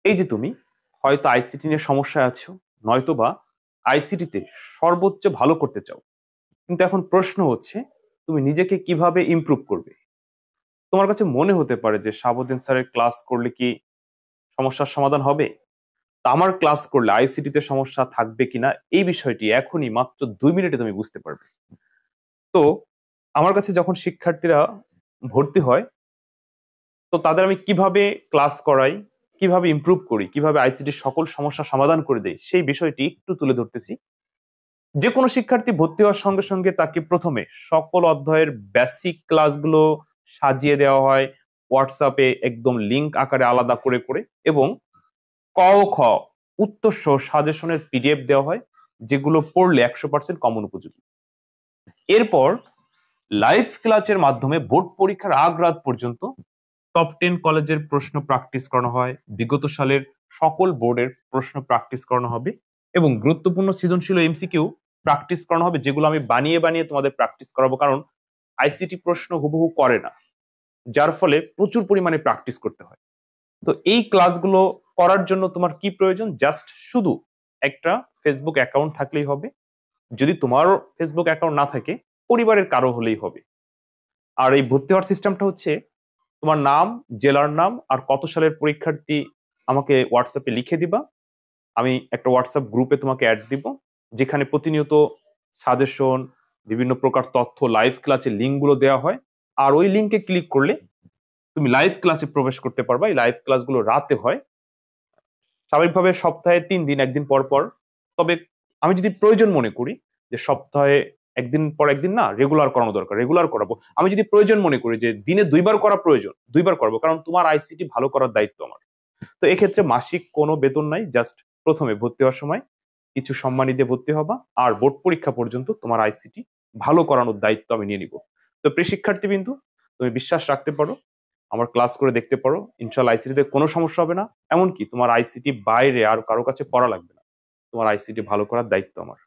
এই যে তুমি হয়তো আইসিটি নিয়ে সমস্যায় আছো, নয়তোবা আইসিটিতে সর্বোচ্চ ভালো করতে চাও, কিন্তু এখন প্রশ্ন হচ্ছে তুমি নিজেকে কিভাবে ইমপ্রুভ করবে। তোমার কাছে মনে হতে পারে যে শাহাবুদ্দিন স্যারের ক্লাস করলে কি সমস্যার সমাধান হবে, তা আমার ক্লাস করলে আইসিটিতে সমস্যা থাকবে কিনা, এই বিষয়টি এখনই মাত্র 2 মিনিটে তুমি বুঝতে পারবে। তো আমার কাছে যখন শিক্ষার্থীরা ভর্তি হয়, তো তাদের আমি কিভাবে ক্লাস করাই, কিভাবে ইমপ্রুভ করি, কিভাবে আইসিটির সকল সমস্যা সমাধান করে দেই, সেই বিষয়টি একটু তুলে ধরতেছি। যে কোনো শিক্ষার্থী ভর্তি হওয়ার সঙ্গে সঙ্গে তাকে প্রথমে সকল অধ্যায়ের বেসিক ক্লাসগুলো সাজিয়ে দেওয়া হয় হোয়াটসঅ্যাপে একদম লিংক আকারে আলাদা করে করে, এবং ক ও খ উত্তর সহ সাজেশনের পিডিএফ দেওয়া হয়, যেগুলো পড়লে 100% কমন উপযোগী। এরপর লাইভ ক্লাসের মাধ্যমে বোর্ড পরীক্ষার আগ রাত পর্যন্ত টপ 10 কলেজের প্রশ্ন প্র্যাকটিস করানো হয়, বিগত সালের সকল বোর্ডের প্রশ্ন প্র্যাকটিস করানো হবে, এবং গুরুত্বপূর্ণ সৃজনশীল এমসিকিউ প্র্যাকটিস করানো হবে, যেগুলো আমি বানিয়ে বানিয়ে তোমাদের প্র্যাকটিস করাবো, কারণ আইসিটি প্রশ্ন হুবহু করে না, যার ফলে প্রচুর পরিমাণে প্র্যাকটিস করতে হয়। তো এই ক্লাসগুলো করার জন্য তোমার কি প্রয়োজন, জাস্ট শুধু একটা ফেসবুক অ্যাকাউন্ট থাকলেই হবে। যদি তোমার ফেসবুক অ্যাকাউন্ট না থাকে, পরিবারের কারো হলেই হবে। আর এই ভর্তি হওয়ার সিস্টেমটা হচ্ছে, তোমার নাম, জেলার নাম আর কত সালের পরীক্ষার্থী আমাকে হোয়াটসঅ্যাপে লিখে দিবা। আমি একটা হোয়াটসঅ্যাপ গ্রুপে তোমাকে অ্যাড দিব, যেখানে প্রতিনিয়ত সাজেশন, বিভিন্ন প্রকার তথ্য, লাইভ ক্লাসের লিঙ্কগুলো দেওয়া হয়। আর ওই লিঙ্কে ক্লিক করলে তুমি লাইভ ক্লাসে প্রবেশ করতে পারবা। এই লাইভ ক্লাসগুলো রাতে হয়, স্বাভাবিকভাবে সপ্তাহে 3 দিন, একদিন পর পর। তবে আমি যদি প্রয়োজন মনে করি যে সপ্তাহে একদিন পর একদিন না, রেগুলার করানো দরকার, রেগুলার করাবো। আমি যদি প্রয়োজন মনে করি যে দিনে 2বার করা প্রয়োজন, 2বার করবো, কারণ তোমার আইসিটি ভালো করার দায়িত্ব আমার। তো এক্ষেত্রে মাসিক কোনো বেতন নাই, জাস্ট প্রথমে ভর্তি হওয়ার সময় কিছু সম্মানী দিয়ে ভর্তি হবা, আর বোর্ড পরীক্ষা পর্যন্ত তোমার আইসিটি ভালো করানোর দায়িত্ব আমি নিয়ে নিব। তো প্রিয় শিক্ষার্থী বিন্দু, তুমি বিশ্বাস রাখতে পারো, আমার ক্লাস করে দেখতে পারো, ইনশাল্লাহ আইসিটিতে কোনো সমস্যা হবে না। এমনকি তোমার আইসিটি বাইরে আর কারো কাছে পড়া লাগবে না, তোমার আইসিটি ভালো করার দায়িত্ব আমার।